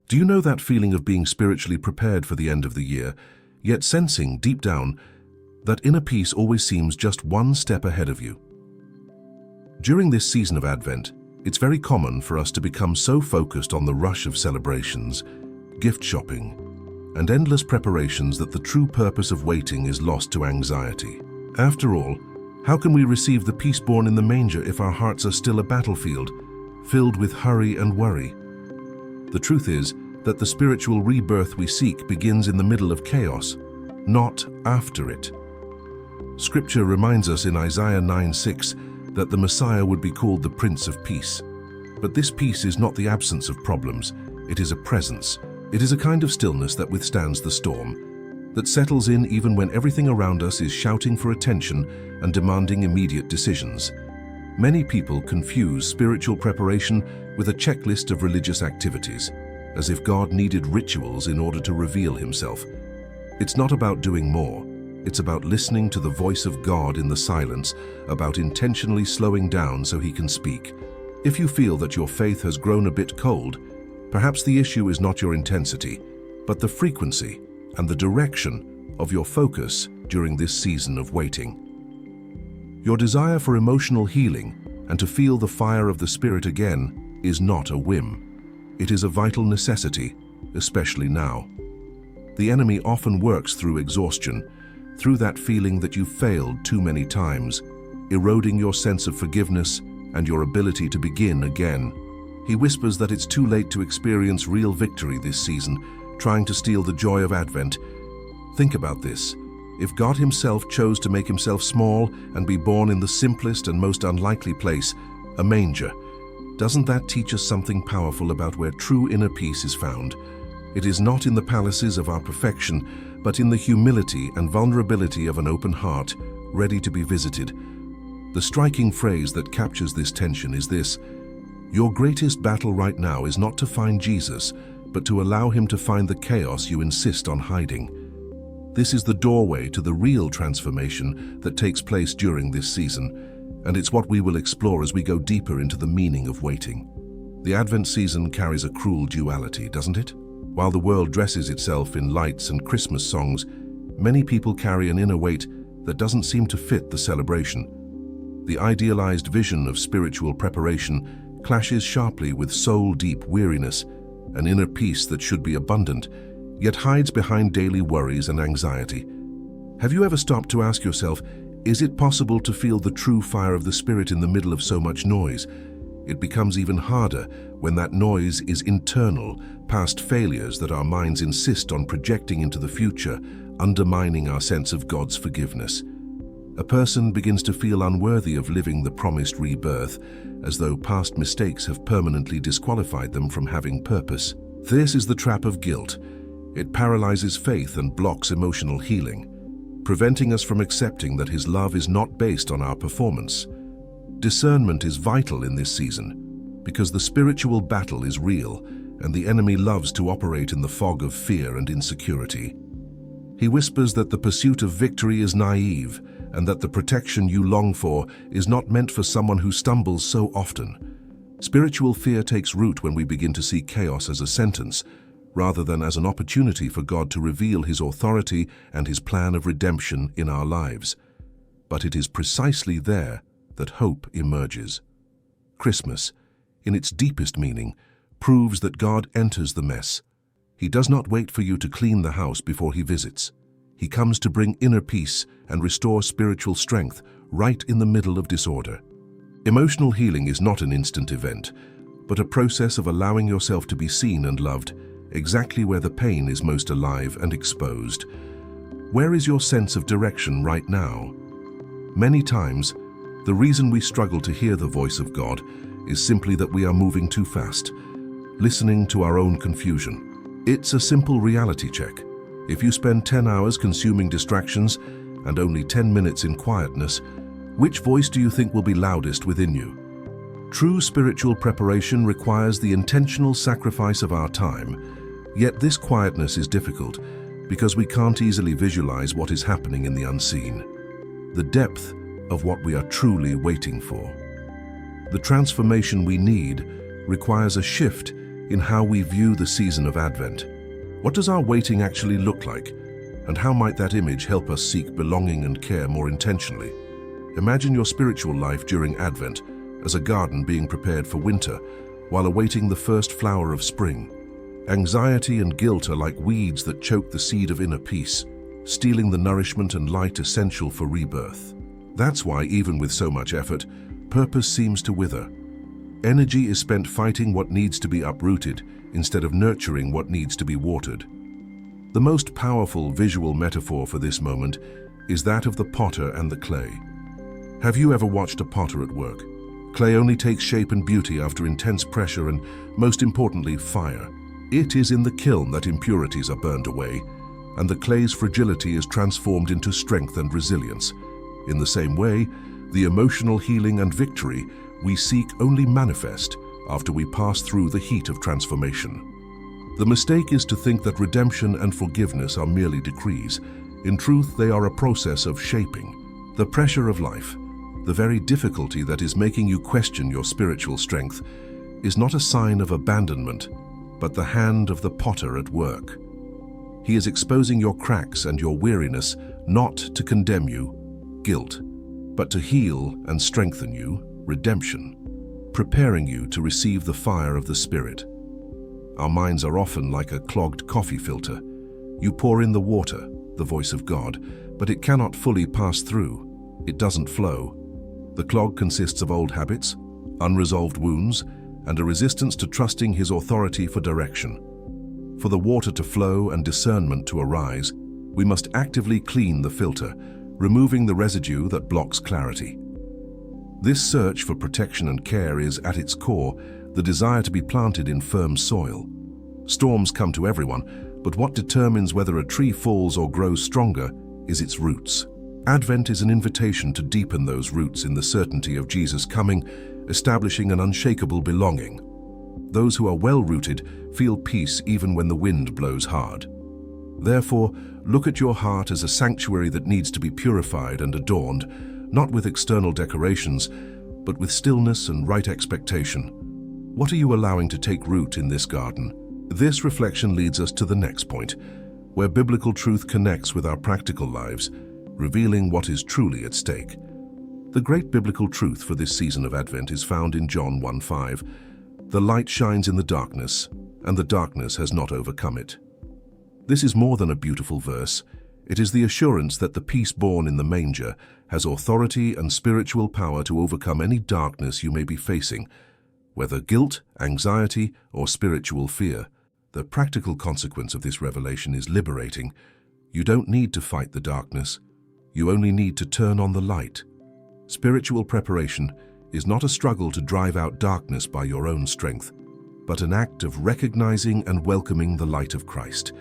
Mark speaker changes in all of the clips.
Speaker 1: Do you know that feeling of being spiritually prepared for the end of the year, yet sensing deep down that inner peace always seems just one step ahead of you? During this season of Advent, it's very common for us to become so focused on the rush of celebrations, gift shopping, and endless preparations that the true purpose of waiting is lost to anxiety. After all, how can we receive the peace born in the manger if our hearts are still a battlefield, filled with hurry and worry? The truth is that the spiritual rebirth we seek begins in the middle of chaos, not after it. Scripture reminds us in Isaiah 9:6 that the Messiah would be called the Prince of Peace. But this peace is not the absence of problems, it is a presence. It is a kind of stillness that withstands the storm, that settles in even when everything around us is shouting for attention and demanding immediate decisions. Many people confuse spiritual preparation with a checklist of religious activities, as if God needed rituals in order to reveal himself. It's not about doing more. It's about listening to the voice of God in the silence, about intentionally slowing down so he can speak. If you feel that your faith has grown a bit cold, perhaps the issue is not your intensity, but the frequency and the direction of your focus during this season of waiting. Your desire for emotional healing and to feel the fire of the Spirit again is not a whim. It is a vital necessity, especially now. The enemy often works through exhaustion, through that feeling that you've failed too many times, eroding your sense of forgiveness and your ability to begin again. He whispers that it's too late to experience real victory this season, trying to steal the joy of Advent. Think about this. If God himself chose to make himself small and be born in the simplest and most unlikely place, a manger, doesn't that teach us something powerful about where true inner peace is found? It is not in the palaces of our perfection, but in the humility and vulnerability of an open heart, ready to be visited. The striking phrase that captures this tension is this: your greatest battle right now is not to find Jesus, but to allow him to find the chaos you insist on hiding. This is the doorway to the real transformation that takes place during this season, and it's what we will explore as we go deeper into the meaning of waiting. The Advent season carries a cruel duality, doesn't it? While the world dresses itself in lights and Christmas songs, many people carry an inner weight that doesn't seem to fit the celebration. The idealized vision of spiritual preparation clashes sharply with soul-deep weariness, an inner peace that should be abundant, yet hides behind daily worries and anxiety. Have you ever stopped to ask yourself, is it possible to feel the true fire of the Spirit in the middle of so much noise? It becomes even harder when that noise is internal, past failures that our minds insist on projecting into the future, undermining our sense of God's forgiveness. A person begins to feel unworthy of living the promised rebirth, as though past mistakes have permanently disqualified them from having purpose. This is the trap of guilt. It paralyzes faith and blocks emotional healing, preventing us from accepting that his love is not based on our performance. Discernment is vital in this season, because the spiritual battle is real, and the enemy loves to operate in the fog of fear and insecurity. He whispers that the pursuit of victory is naive, and that the protection you long for is not meant for someone who stumbles so often. Spiritual fear takes root when we begin to see chaos as a sentence, rather than as an opportunity for God to reveal his authority and his plan of redemption in our lives. But it is precisely there that hope emerges. Christmas, in its deepest meaning, proves that God enters the mess. He does not wait for you to clean the house before he visits. He comes to bring inner peace and restore spiritual strength right in the middle of disorder. Emotional healing is not an instant event, but a process of allowing yourself to be seen and loved exactly where the pain is most alive and exposed. Where is your sense of direction right now? Many times, the reason we struggle to hear the voice of God is simply that we are moving too fast, listening to our own confusion. It's a simple reality check. If you spend 10 hours consuming distractions and only 10 minutes in quietness, which voice do you think will be loudest within you? True spiritual preparation requires the intentional sacrifice of our time, yet this quietness is difficult because we can't easily visualize what is happening in the unseen, the depth of what we are truly waiting for. The transformation we need requires a shift in how we view the season of Advent. What does our waiting actually look like? And how might that image help us seek belonging and care more intentionally? Imagine your spiritual life during Advent as a garden being prepared for winter while awaiting the first flower of spring. Anxiety and guilt are like weeds that choke the seed of inner peace, stealing the nourishment and light essential for rebirth. That's why, even with so much effort, purpose seems to wither. Energy is spent fighting what needs to be uprooted instead of nurturing what needs to be watered. The most powerful visual metaphor for this moment is that of the potter and the clay. Have you ever watched a potter at work? Clay only takes shape and beauty after intense pressure and, most importantly, fire. It is in the kiln that impurities are burned away, and the clay's fragility is transformed into strength and resilience. In the same way, the emotional healing and victory we seek only manifest after we pass through the heat of transformation. The mistake is to think that redemption and forgiveness are merely decrees. In truth, they are a process of shaping. The pressure of life, the very difficulty that is making you question your spiritual strength, is not a sign of abandonment, but the hand of the potter at work. He is exposing your cracks and your weariness, not to condemn you, guilt, but to heal and strengthen you, redemption, preparing you to receive the fire of the Spirit. Our minds are often like a clogged coffee filter. You pour in the water, the voice of God, but it cannot fully pass through. It doesn't flow. The clog consists of old habits, unresolved wounds, and a resistance to trusting His authority for direction. For the water to flow and discernment to arise, we must actively clean the filter, removing the residue that blocks clarity. This search for protection and care is, at its core, the desire to be planted in firm soil. Storms come to everyone, but what determines whether a tree falls or grows stronger is its roots. Advent is an invitation to deepen those roots in the certainty of Jesus' coming, establishing an unshakable belonging. Those who are well-rooted feel peace even when the wind blows hard. Therefore, look at your heart as a sanctuary that needs to be purified and adorned, not with external decorations, but with stillness and right expectation. What are you allowing to take root in this garden? This reflection leads us to the next point, where biblical truth connects with our practical lives, revealing what is truly at stake. The great biblical truth for this season of Advent is found in John 1:5. The light shines in the darkness, and the darkness has not overcome it. This is more than a beautiful verse. It is the assurance that the peace born in the manger has authority and spiritual power to overcome any darkness you may be facing, whether guilt, anxiety, or spiritual fear. The practical consequence of this revelation is liberating. You don't need to fight the darkness. You only need to turn on the light. Spiritual preparation is not a struggle to drive out darkness by your own strength, but an act of recognizing and welcoming the light of Christ.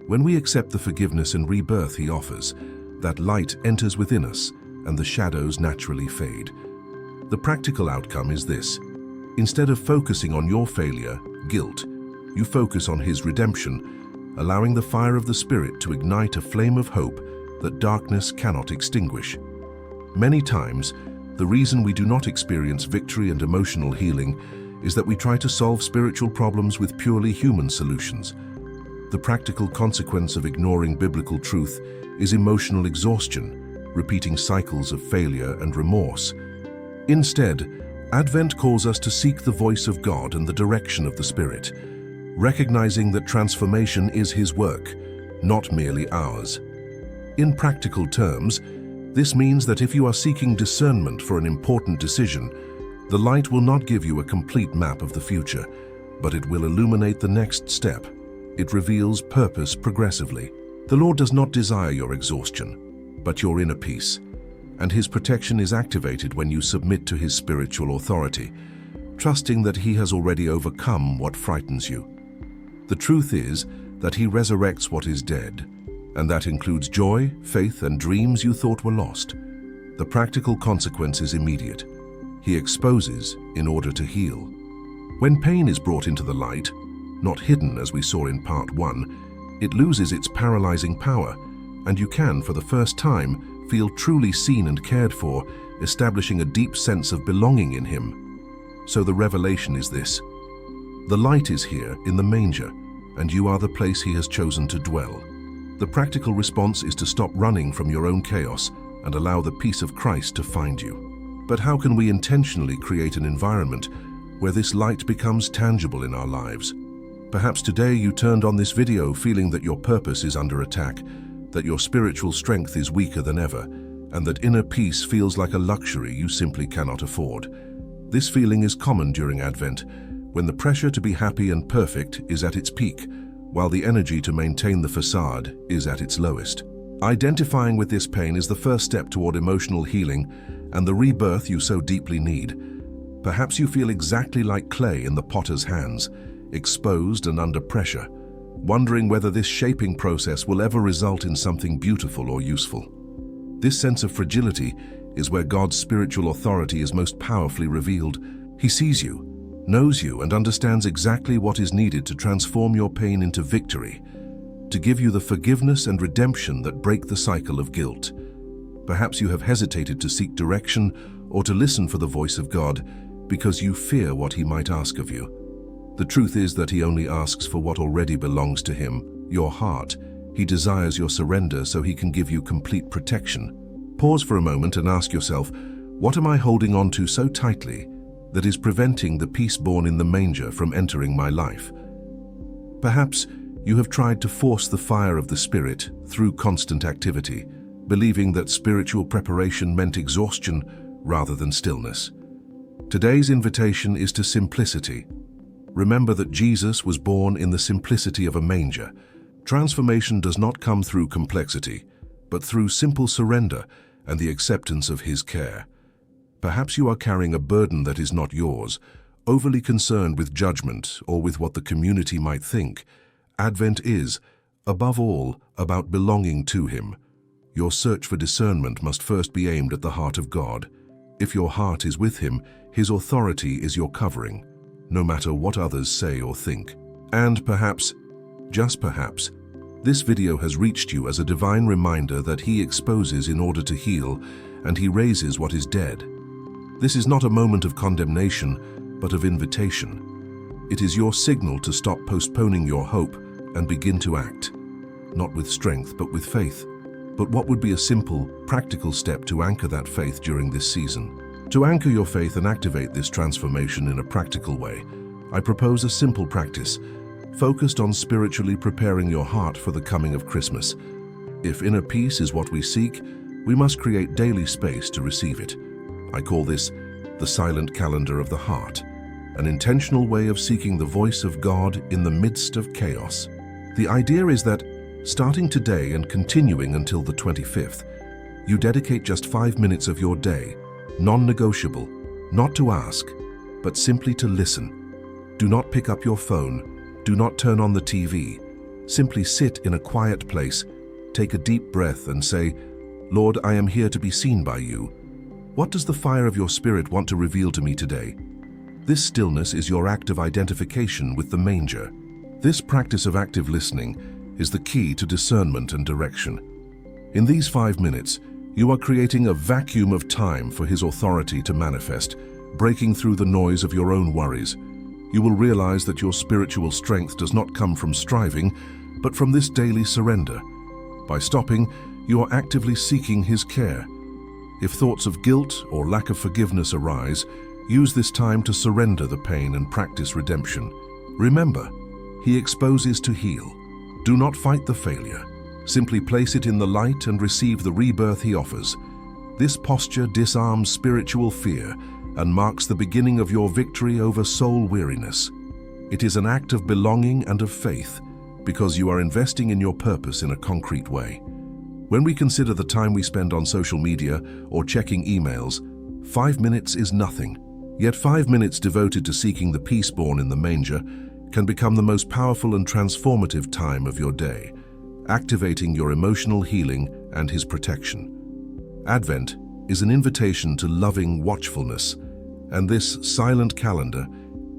Speaker 1: When we accept the forgiveness and rebirth He offers, that light enters within us and the shadows naturally fade. The practical outcome is this. Instead of focusing on your failure, guilt, you focus on His redemption, allowing the fire of the Spirit to ignite a flame of hope that darkness cannot extinguish. Many times, the reason we do not experience victory and emotional healing is that we try to solve spiritual problems with purely human solutions. The practical consequence of ignoring biblical truth is emotional exhaustion, repeating cycles of failure and remorse. Instead, Advent calls us to seek the voice of God and the direction of the Spirit, recognizing that transformation is His work, not merely ours. In practical terms, this means that if you are seeking discernment for an important decision, the light will not give you a complete map of the future, but it will illuminate the next step. It reveals purpose progressively. The Lord does not desire your exhaustion, but your inner peace, and His protection is activated when you submit to His spiritual authority, trusting that He has already overcome what frightens you. The truth is that He resurrects what is dead, and that includes joy, faith, and dreams you thought were lost. The practical consequence is immediate. He exposes in order to heal. When pain is brought into the light, not hidden as we saw in part 1, it loses its paralyzing power, and you can, for the first time, feel truly seen and cared for, establishing a deep sense of belonging in Him. So the revelation is this: The light is here in the manger, and you are the place he has chosen to dwell. The practical response is to stop running from your own chaos and allow the peace of Christ to find you. But how can we intentionally create an environment where this light becomes tangible in our lives? Perhaps today you turned on this video feeling that your purpose is under attack, that your spiritual strength is weaker than ever, and that inner peace feels like a luxury you simply cannot afford. This feeling is common during Advent, when the pressure to be happy and perfect is at its peak, while the energy to maintain the facade is at its lowest. Identifying with this pain is the first step toward emotional healing and the rebirth you so deeply need. Perhaps you feel exactly like clay in the potter's hands, exposed and under pressure, wondering whether this shaping process will ever result in something beautiful or useful. This sense of fragility is where God's spiritual authority is most powerfully revealed. He sees you, knows you, and understands exactly what is needed to transform your pain into victory, to give you the forgiveness and redemption that break the cycle of guilt. Perhaps you have hesitated to seek direction or to listen for the voice of God because you fear what he might ask of you. The truth is that he only asks for what already belongs to him, your heart. He desires your surrender so he can give you complete protection. Pause for a moment and ask yourself, what am I holding on to so tightly that is preventing the peace born in the manger from entering my life? Perhaps you have tried to force the fire of the Spirit through constant activity, believing that spiritual preparation meant exhaustion rather than stillness. Today's invitation is to simplicity. Remember that Jesus was born in the simplicity of a manger. Transformation does not come through complexity, but through simple surrender and the acceptance of his care. Perhaps you are carrying a burden that is not yours, overly concerned with judgment or with what the community might think. Advent is, above all, about belonging to him. Your search for discernment must first be aimed at the heart of God. If your heart is with him, his authority is your covering, no matter what others say or think. And perhaps, just perhaps, this video has reached you as a divine reminder that he exposes in order to heal, and he raises what is dead. This is not a moment of condemnation, but of invitation. It is your signal to stop postponing your hope and begin to act, not with strength, but with faith. But what would be a simple, practical step to anchor that faith during this season? To anchor your faith and activate this transformation in a practical way, I propose a simple practice, focused on spiritually preparing your heart for the coming of Christmas. If inner peace is what we seek, we must create daily space to receive it. I call this the silent calendar of the heart, an intentional way of seeking the voice of God in the midst of chaos. The idea is that, starting today and continuing until the 25th, you dedicate just 5 minutes of your day, non-negotiable, not to ask, but simply to listen. Do not pick up your phone. Do not turn on the TV. Simply sit in a quiet place, take a deep breath and say, Lord, I am here to be seen by you. What does the fire of your Spirit want to reveal to me today? This stillness is your act of identification with the manger. This practice of active listening is the key to discernment and direction. In these 5 minutes, you are creating a vacuum of time for his authority to manifest, breaking through the noise of your own worries. You will realize that your spiritual strength does not come from striving, but from this daily surrender. By stopping, you are actively seeking his care. If thoughts of guilt or lack of forgiveness arise, use this time to surrender the pain and practice redemption. Remember, he exposes to heal. Do not fight the failure. Simply place it in the light and receive the rebirth he offers. This posture disarms spiritual fear and marks the beginning of your victory over soul weariness. It is an act of belonging and of faith, because you are investing in your purpose in a concrete way. When we consider the time we spend on social media or checking emails, 5 minutes is nothing. Yet 5 minutes devoted to seeking the peace born in the manger can become the most powerful and transformative time of your day, activating your emotional healing and his protection. Advent is an invitation to loving watchfulness, and this silent calendar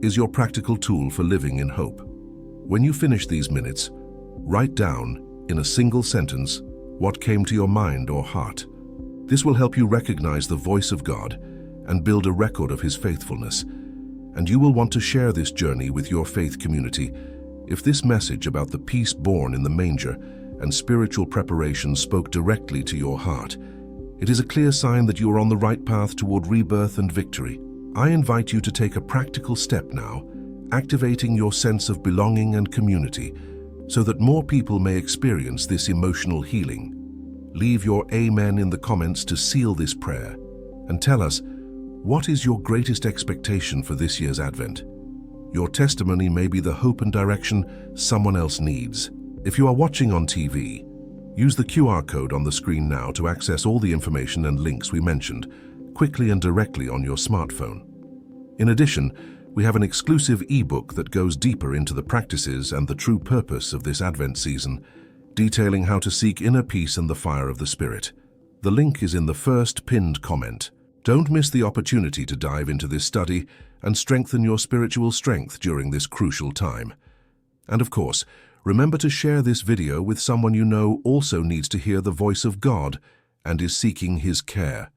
Speaker 1: is your practical tool for living in hope. When you finish these minutes, write down, in a single sentence, what came to your mind or heart. This will help you recognize the voice of God and build a record of his faithfulness. and you will want to share this journey with your faith community. If this message about the peace born in the manger and spiritual preparation spoke directly to your heart, it is a clear sign that you are on the right path toward rebirth and victory. I invite you to take a practical step now, activating your sense of belonging and community so that more people may experience this emotional healing. Leave your amen in the comments to seal this prayer, and tell us, what is your greatest expectation for this year's Advent? Your testimony may be the hope and direction someone else needs. If you are watching on TV, use the QR code on the screen now to access all the information and links we mentioned, quickly and directly on your smartphone. In addition, we have an exclusive ebook that goes deeper into the practices and the true purpose of this Advent season, detailing how to seek inner peace and the fire of the Spirit. The link is in the first pinned comment. Don't miss the opportunity to dive into this study and strengthen your spiritual strength during this crucial time. And of course, remember to share this video with someone you know also needs to hear the voice of God and is seeking His care.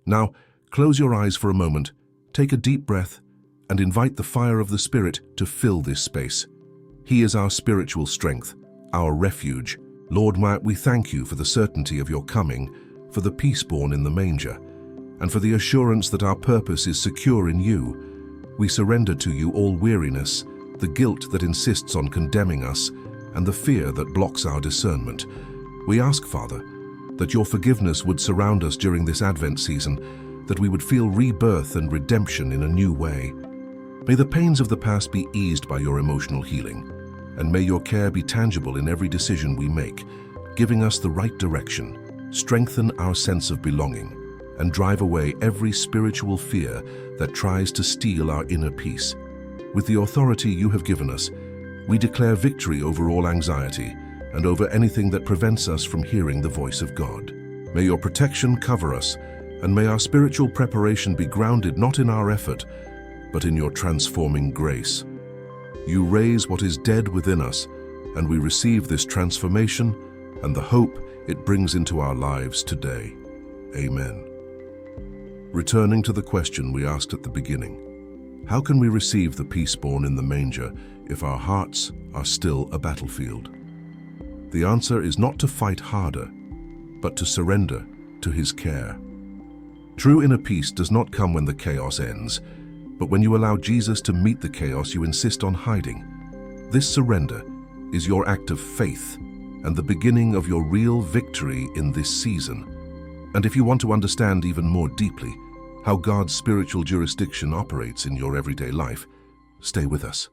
Speaker 1: Now, close your eyes for a moment, take a deep breath, and invite the fire of the Spirit to fill this space. He is our spiritual strength, our refuge. Lord, we thank you for the certainty of your coming, for the peace born in the manger, and for the assurance that our purpose is secure in you. We surrender to you all weariness, the guilt that insists on condemning us, and the fear that blocks our discernment. We ask, Father, that your forgiveness would surround us during this Advent season, that we would feel rebirth and redemption in a new way. May the pains of the past be eased by your emotional healing, and may your care be tangible in every decision we make, giving us the right direction, strengthen our sense of belonging, and drive away every spiritual fear that tries to steal our inner peace. With the authority you have given us, we declare victory over all anxiety and over anything that prevents us from hearing the voice of God. May your protection cover us, and may our spiritual preparation be grounded not in our effort, but in your transforming grace. You raise what is dead within us, and we receive this transformation and the hope it brings into our lives today. Amen. Returning to the question we asked at the beginning, how can we receive the peace born in the manger if our hearts are still a battlefield? The answer is not to fight harder, but to surrender to His care. True inner peace does not come when the chaos ends, but when you allow Jesus to meet the chaos you insist on hiding. This surrender is your act of faith and the beginning of your real victory in this season. And if you want to understand even more deeply how God's spiritual jurisdiction operates in your everyday life, stay with us.